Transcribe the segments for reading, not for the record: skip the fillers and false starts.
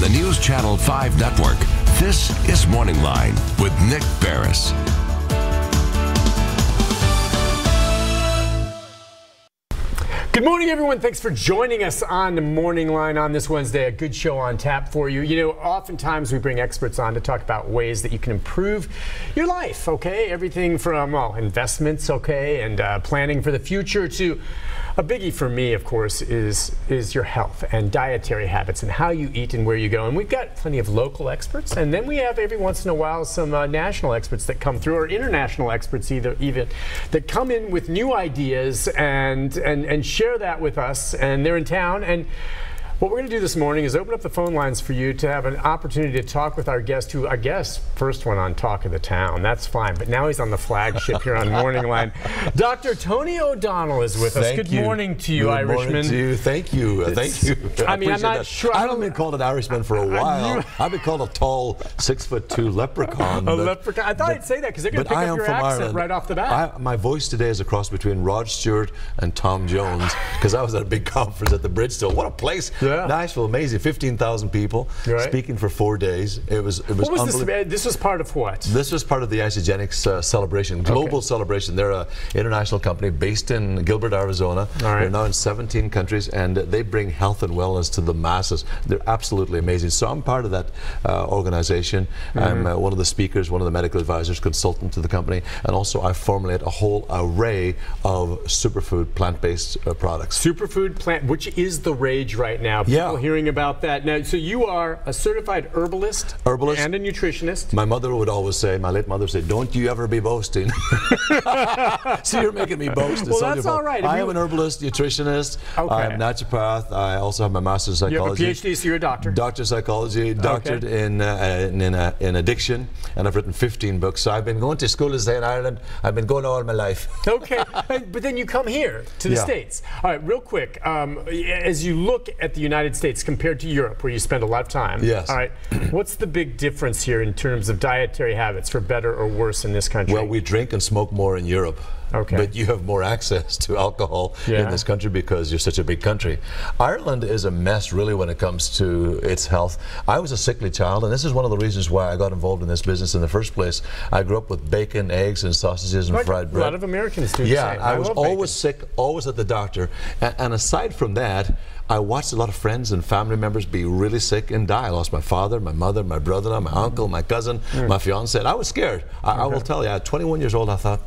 the News Channel 5 network, this is Morning Line with Nick Barris. Good morning, everyone. Thanks for joining us on the Morning Line on this Wednesday. A good show on tap for you. You know, oftentimes we bring experts on to talk about ways that you can improve your life, okay? Everything from, well, investments, okay, and planning for the future to a biggie for me, of course, is your health and dietary habits and how you eat and where you go. And we've got plenty of local experts, and then we have every once in a while some national experts that come through, or international experts even that come in with new ideas and share that with us. And they're in town. And what we're going to do this morning is open up the phone lines for you to have an opportunity to talk with our guest, who I guess first one on Talk of the Town. That's fine, but now he's on the flagship here on Morning Line. Dr. Tony O'Donnell is with us. Good morning to you, Irishman. Good morning to you. Thank you. Thank you. I mean, I'm not sure. I haven't been called an Irishman for a while. I've been called a tall 6'2" leprechaun. Leprechaun. I thought I'd say that because they're going to pick up your accent Ireland. Right off the bat. My voice today is a cross between Rod Stewart and Tom Jones, because I was at a big conference at the Bridgestone. What a place. Yeah. Nashville, amazing. 15,000 people speaking for 4 days. It was unbelievable. This was part of what? This was part of the Isogenics celebration, global celebration. They're an international company based in Gilbert, Arizona. They're now in 17 countries, and they bring health and wellness to the masses. They're absolutely amazing. So I'm part of that organization. I'm one of the speakers, one of the medical advisors, consultant to the company, and also I formulate a whole array of superfood plant-based products. Superfood plant, which is the rage right now. People hearing about that now. So you are a certified herbalist and a nutritionist. My mother would always say, my late mother said, "Don't you ever be boasting." So you're making me boast. Well, that's all right. I am an herbalist, nutritionist. I'm a naturopath. I also have my master's in psychology. You have a PhD, so you're a doctor. Doctor of psychology, doctorate in addiction, and I've written 15 books. So I've been going to school, as they say in Ireland. I've been going all my life. Okay, but then you come here to the States. All right, real quick, as you look at the United States compared to Europe, where you spend a lot of time. Yes. All right. What's the big difference here in terms of dietary habits, for better or worse, in this country? Well, we drink and smoke more in Europe. Okay. But you have more access to alcohol in this country because you're such a big country. Ireland is a mess, really, when it comes to its health. I was a sickly child, and this is one of the reasons why I got involved in this business in the first place. I grew up with bacon, eggs, and sausages and fried bread. A lot of Americans do. Yeah, I was always sick, always at the doctor. And aside from that, I watched a lot of friends and family members be really sick and die. I lost my father, my mother, my brother-in-law, my uncle, my cousin, my fiance. And I was scared. I will tell you, at 21 years old, I thought,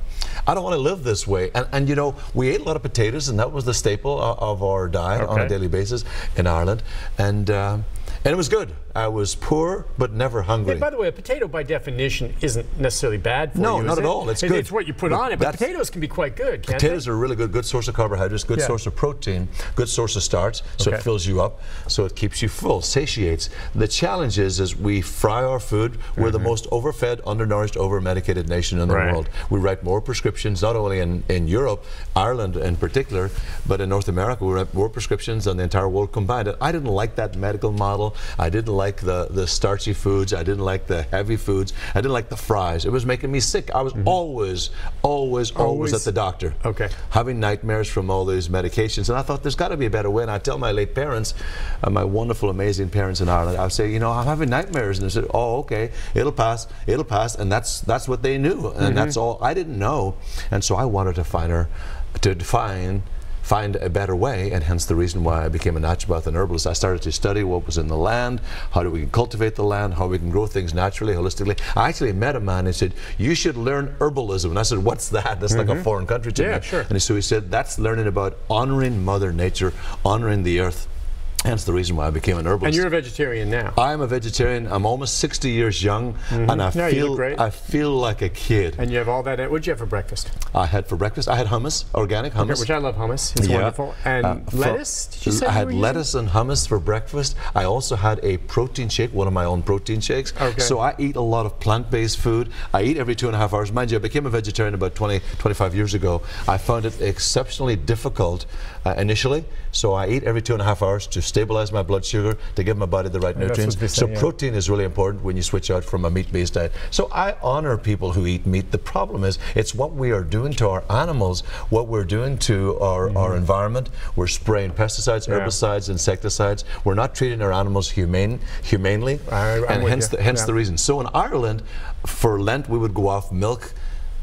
I don't want to live this way. And you know, we ate a lot of potatoes, and that was the staple of our diet on a daily basis in Ireland. And it was good. I was poor, but never hungry. Hey, by the way, a potato by definition isn't necessarily bad for you. No, not at all. It's good. It's what you put on it, but potatoes can be quite good, can't they? Potatoes are really good source of carbohydrates, good source of protein, good source of starch, so it fills you up, so it keeps you full, satiates. The challenge is we fry our food. We're the most overfed, undernourished, over-medicated nation in the world. We write more prescriptions, not only in Europe, Ireland in particular, but in North America, we write more prescriptions than the entire world combined. I didn't like that medical model. I didn't like the starchy foods. I didn't like the heavy foods. I didn't like the fries. It was making me sick. I was always at the doctor. Having nightmares from all these medications. And I thought, there's got to be a better way. And I tell my late parents, my wonderful, amazing parents in Ireland, I say, you know, I'm having nightmares. And they said, oh, okay, it'll pass. And that's what they knew. And that's all. I didn't know. And so I wanted to find a better way, and hence the reason why I became a naturopath and herbalist. I started to study what was in the land, how do we cultivate the land, how we can grow things naturally, holistically. I actually met a man who said, you should learn herbalism. And I said, what's that? That's like a foreign country to me. Sure. And so he said, that's learning about honoring Mother Nature, honoring the earth. Hence the reason why I became an herbalist. And you're a vegetarian now. I am a vegetarian. I'm almost 60 years young, and I feel like a kid. And you have all that. What'd you have for breakfast? I had hummus, organic hummus. Which I love hummus. It's wonderful. And lettuce? Did you say I had lettuce and hummus for breakfast. I also had a protein shake, one of my own protein shakes. So I eat a lot of plant-based food. I eat every 2.5 hours. Mind you, I became a vegetarian about 25 years ago. I found it exceptionally difficult initially. So I eat every 2.5 hours to stay stabilize my blood sugar, to give my body the right nutrients. So protein is really important when you switch out from a meat-based diet. So I honor people who eat meat. The problem is it's what we are doing to our animals, what we're doing to our environment. We're spraying pesticides, herbicides, insecticides. We're not treating our animals humanely, and hence the reason. So in Ireland, for Lent, we would go off milk.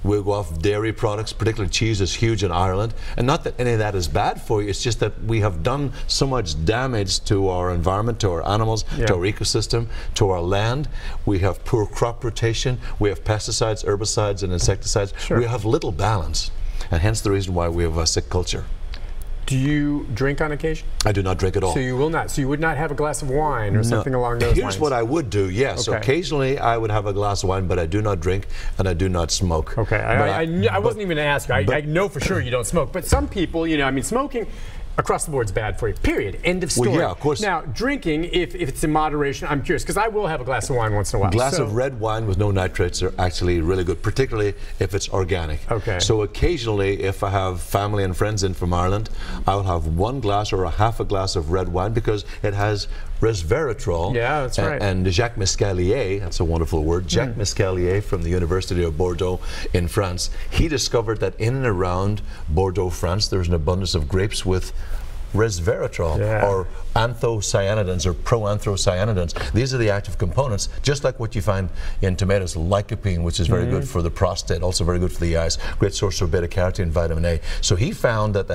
We'll go off dairy products, particularly cheese is huge in Ireland. And not that any of that is bad for you, it's just that we have done so much damage to our environment, to our animals, to our ecosystem, to our land. We have poor crop rotation, we have pesticides, herbicides, and insecticides. We have little balance, and hence the reason why we have a sick culture. Do you drink on occasion? I do not drink at all. So you will not. So you would not have a glass of wine or something along those lines? Here's what I would do, yes. Okay. Occasionally I would have a glass of wine, but I do not drink and I do not smoke. Okay. I wasn't even going to ask you. I know for sure you don't smoke. But some people, you know, I mean, smoking across the board is bad for you, period. End of story. Well, yeah, of course. Now, drinking, if it's in moderation, I'm curious, because I will have a glass of wine once in a while. A glass of red wine with no nitrates are actually really good, particularly if it's organic. Okay. So occasionally, if I have family and friends in from Ireland, I'll have one glass or a half a glass of red wine because it has resveratrol. Yeah, that's right. And Jacques Mescalier, that's a wonderful word, Jacques Mescalier from the University of Bordeaux in France, he discovered that in and around Bordeaux, France, there's an abundance of grapes with resveratrol or anthocyanidins or proanthocyanidins. These are the active components, just like what you find in tomatoes, lycopene, which is very good for the prostate, also very good for the eyes, great source of beta-carotene and vitamin A. So he found that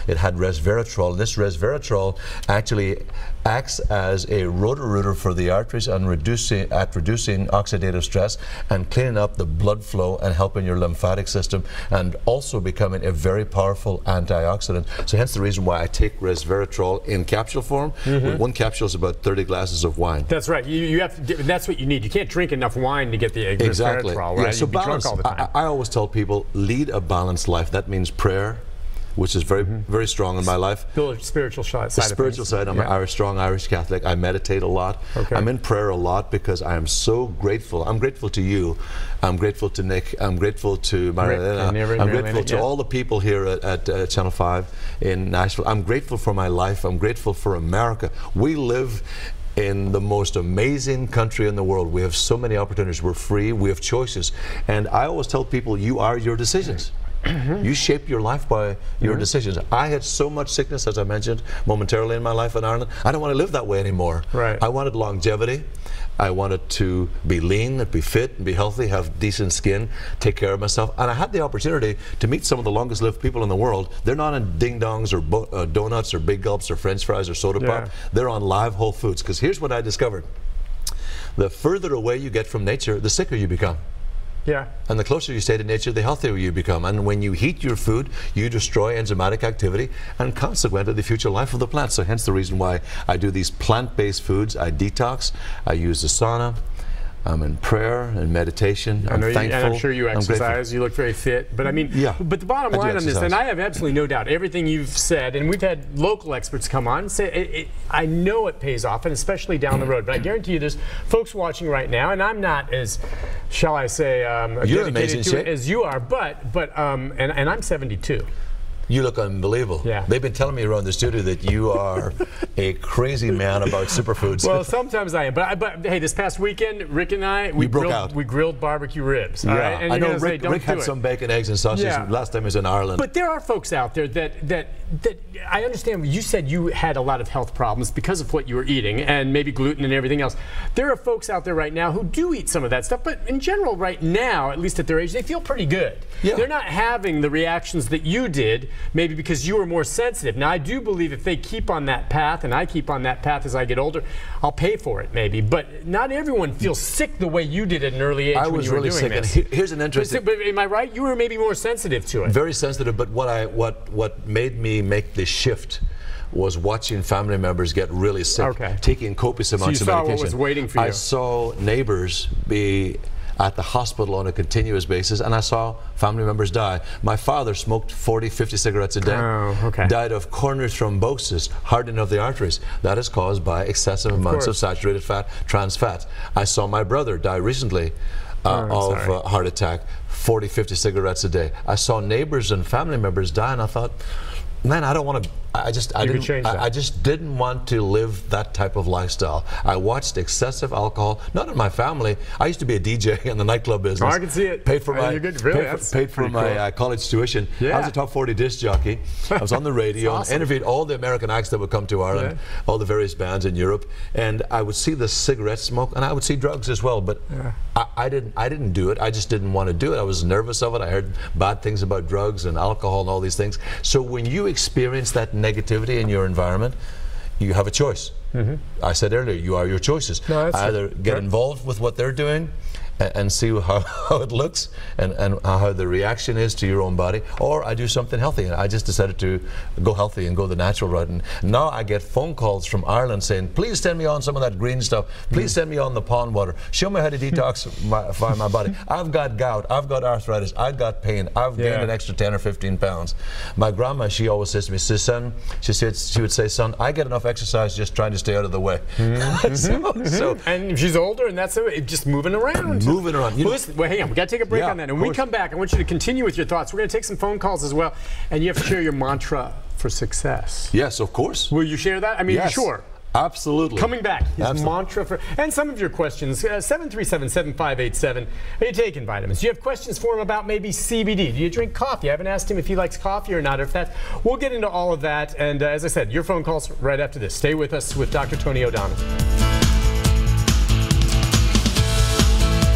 it had resveratrol. This resveratrol actually acts as a rotor-rooter for the arteries and reducing oxidative stress and cleaning up the blood flow and helping your lymphatic system, and also becoming a very powerful antioxidant. So hence the reason why I take resveratrol in capsule form. One capsule is about 30 glasses of wine. That's right. You have to, that's what you need. You can't drink enough wine to get the resveratrol, right? Yeah, so balance, all the time. I always tell people, lead a balanced life. That means prayer, which is very strong in my life. The spiritual side. The spiritual side. I'm a strong Irish Catholic. I meditate a lot. Okay. I'm in prayer a lot because I am so grateful. I'm grateful to you. I'm grateful to Nick. I'm grateful to Marilena. I'm grateful to all the people here at Channel 5 in Nashville. I'm grateful for my life. I'm grateful for America. We live in the most amazing country in the world. We have so many opportunities. We're free. We have choices. And I always tell people, you are your decisions. You shape your life by your decisions. I had so much sickness, as I mentioned momentarily in my life in Ireland. I don't want to live that way anymore. Right. I wanted longevity. I wanted to be lean, be fit, and be healthy, have decent skin, take care of myself. And I had the opportunity to meet some of the longest lived people in the world. They're not on ding-dongs or donuts or big gulps or french fries or soda pop. They're on live whole foods. Because here's what I discovered. The further away you get from nature, the sicker you become. Yeah. And the closer you stay to nature, the healthier you become. And when you heat your food, you destroy enzymatic activity and consequently the future life of the plant. So hence the reason why I do these plant-based foods. I detox. I use the sauna. I'm in prayer and meditation. I'm thankful. And I'm sure you exercise. You look very fit. But I mean, but the bottom line on this, and I have absolutely no doubt, everything you've said, and we've had local experts come on, say I know it pays off, and especially down the road. But I guarantee you there's folks watching right now, and I'm not as, shall I say, dedicated to it as you are, and I'm 72. You look unbelievable. Yeah. They've been telling me around the studio that you are a crazy man about superfoods. Well, sometimes I am. But hey, this past weekend, Rick and I, we grilled barbecue ribs. All right? And I know Rick had some bacon, eggs, and sausages last time he was in Ireland. But there are folks out there that I understand. You said you had a lot of health problems because of what you were eating, and maybe gluten and everything else. There are folks out there right now who do eat some of that stuff, but in general, right now, at least at their age, they feel pretty good. Yeah. They're not having the reactions that you did, maybe because you were more sensitive. Now, I do believe if they keep on that path, and I keep on that path as I get older, I'll pay for it maybe. But not everyone feels sick the way you did at an early age when you were doing this. And here's an interesting. But am I right? You were maybe more sensitive to it. Very sensitive. But what made me make this shift was watching family members get really sick, taking copious amounts of medication. So you saw what was waiting for you. I saw neighbors be at the hospital on a continuous basis, and I saw family members die. My father smoked 40, 50 cigarettes a day, died of coronary thrombosis, hardening of the arteries. That is caused by excessive amounts of saturated fat, trans fat. I saw my brother die recently of a heart attack, 40, 50 cigarettes a day. I saw neighbors and family members die, and I thought, man, I don't want to I just didn't want to live that type of lifestyle. I watched excessive alcohol, not in my family. I used to be a DJ in the nightclub business. Oh, I can see it. Paid for my, paid for my college tuition. Yeah. I was a top 40 disc jockey. I was on the radio and interviewed all the American acts that would come to Ireland, all the various bands in Europe, and I would see the cigarette smoke, and I would see drugs as well. But I didn't do it. I just didn't want to do it. I was nervous of it. I heard bad things about drugs and alcohol and all these things. So when you experience that negativity in your environment, you have a choice. I said earlier, you are your choices. Either get involved with what they're doing and see how it looks and how the reaction is to your own body, or I do something healthy. And I just decided to go healthy and go the natural route. And now I get phone calls from Ireland saying, please send me on some of that green stuff. Please send me on the pond water. Show me how to detoxify my body. I've got gout. I've got arthritis. I've got pain. I've gained an extra 10 or 15 pounds. My grandma, she always says to me, son, she would say, son, I get enough exercise just trying to stay out of the way. And she's older, and that's it, just moving around. Moving around. Well, listen, hang on. We got to take a break on that. And when we come back, I want you to continue with your thoughts. We're going to take some phone calls as well. And you have to share your mantra for success. Yes, of course. Will you share that? I mean, sure. Absolutely. Coming back, his mantra for, and some of your questions, 737-7587. Are you taking vitamins? Do you have questions for him about maybe CBD? Do you drink coffee? I haven't asked him if he likes coffee or not. Or if that's, we'll get into all of that. And as I said, your phone calls right after this. Stay with us with Dr. Tony O'Donnell.